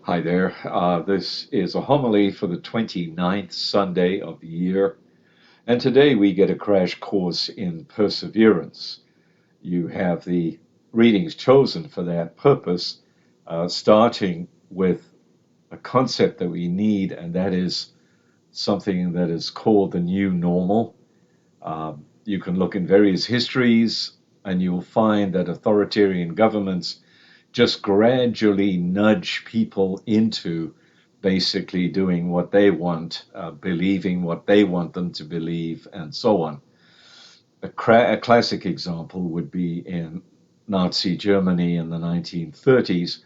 Hi there. This is a homily for the 29th Sunday of the year, and today we get a crash course in perseverance. You have the readings chosen for that purpose, starting with a concept that we need, and that is something that is called the new normal. You can look in various histories, and you will find that authoritarian governments just gradually nudge people into basically doing what they want, believing what they want them to believe, and so on. A classic example would be in Nazi Germany in the 1930s,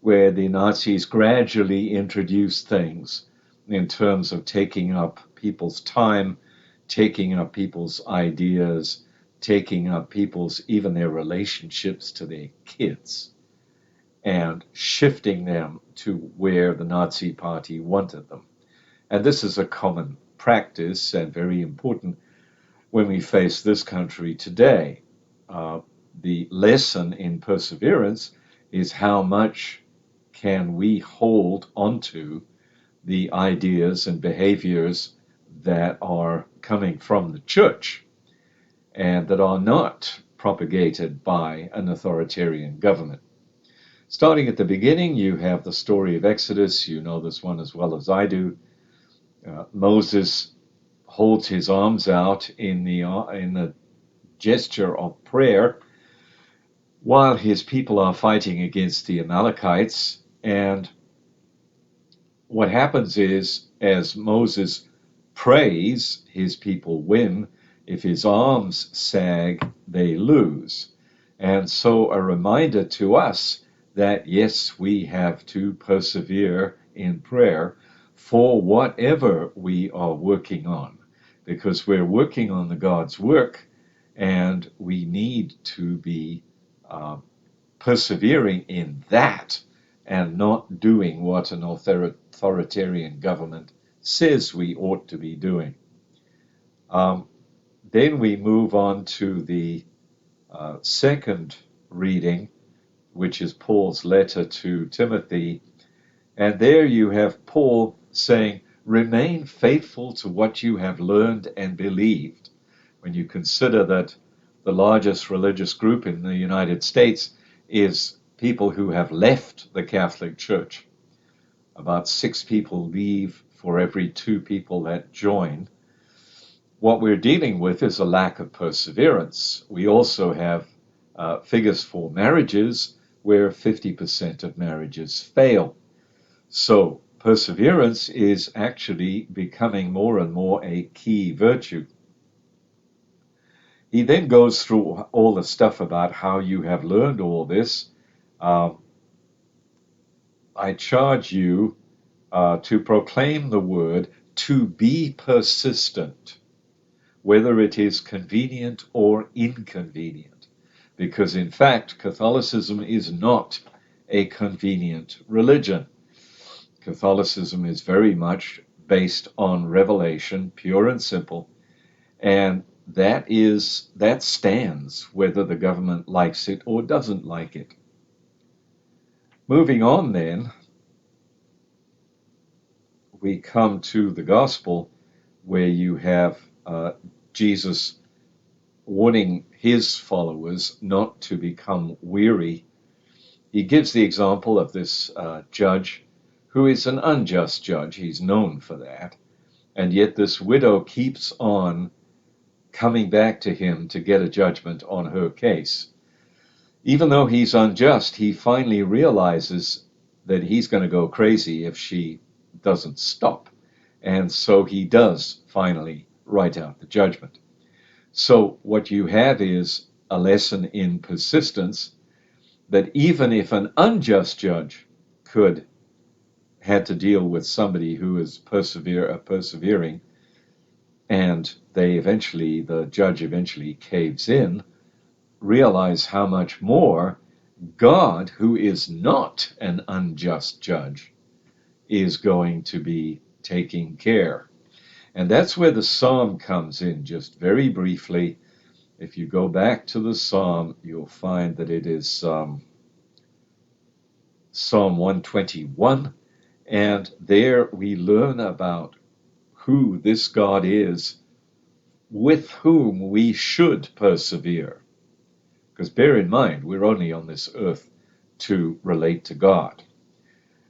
where the Nazis gradually introduced things in terms of taking up people's time, taking up people's ideas, taking up people's even their relationships to their kids and shifting them to where the Nazi Party wanted them. And this is a common practice and very important when we face this country today. The lesson in perseverance is how much can we hold onto the ideas and behaviors that are coming from the church and that are not propagated by an authoritarian government. Starting at the beginning, you have the story of Exodus. You know this one as well as I do. Moses holds his arms out in the gesture of prayer while his people are fighting against the Amalekites. And what happens is, as Moses prays, his people win. If his arms sag, they lose. And so a reminder to us that yes, we have to persevere in prayer for whatever we are working on, because we're working on the God's work, and we need to be persevering in that and not doing what an authoritarian government says we ought to be doing. Then we move on to the second reading, which is Paul's letter to Timothy. And there you have Paul saying, remain faithful to what you have learned and believed. When you consider that the largest religious group in the United States is people who have left the Catholic Church. About 6 people leave for every 2 people that join. What we're dealing with is a lack of perseverance. We also have figures for marriages where 50% of marriages fail. So perseverance is actually becoming more and more a key virtue. He then goes through all the stuff about how you have learned all this. I charge you to proclaim the word, to be persistent, whether it is convenient or inconvenient. Because in fact, Catholicism is not a convenient religion. Catholicism is very much based on revelation, pure and simple, and that stands whether the government likes it or doesn't like it. Moving on then, we come to the gospel where you have Jesus warning his followers not to become weary. He gives the example of this judge who is an unjust judge. He's known for that. And yet this widow keeps on coming back to him to get a judgment on her case. Even though he's unjust, he finally realizes that he's going to go crazy if she doesn't stop. And so he does finally write out the judgment. So what you have is a lesson in persistence, that even if an unjust judge had to deal with somebody who is persevering, and the judge eventually caves in, realize how much more God, who is not an unjust judge, is going to be taking care. And that's where the psalm comes in, just very briefly. If you go back to the psalm, you'll find that it is Psalm 121, And there we learn about who this God is with whom we should persevere. Because bear in mind, we're only on this earth to relate to God.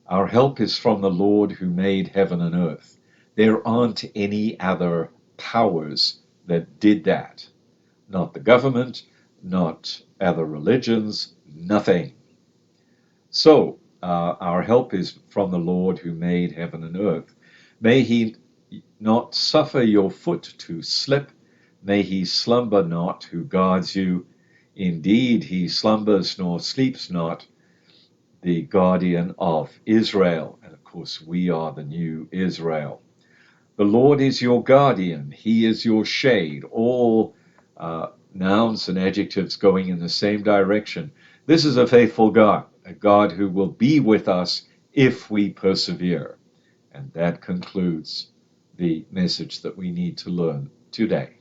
Our help is from the Lord who made heaven and earth. There aren't any other powers that did that. Not the government, not other religions, nothing. So, our help is from the Lord who made heaven and earth. May he not suffer your foot to slip. May he slumber not who guards you. Indeed, he slumbers nor sleeps not, the guardian of Israel. And of course, we are the new Israel. The Lord is your guardian. He is your shade. All nouns and adjectives going in the same direction. This is a faithful God, a God who will be with us if we persevere. And that concludes the message that we need to learn today.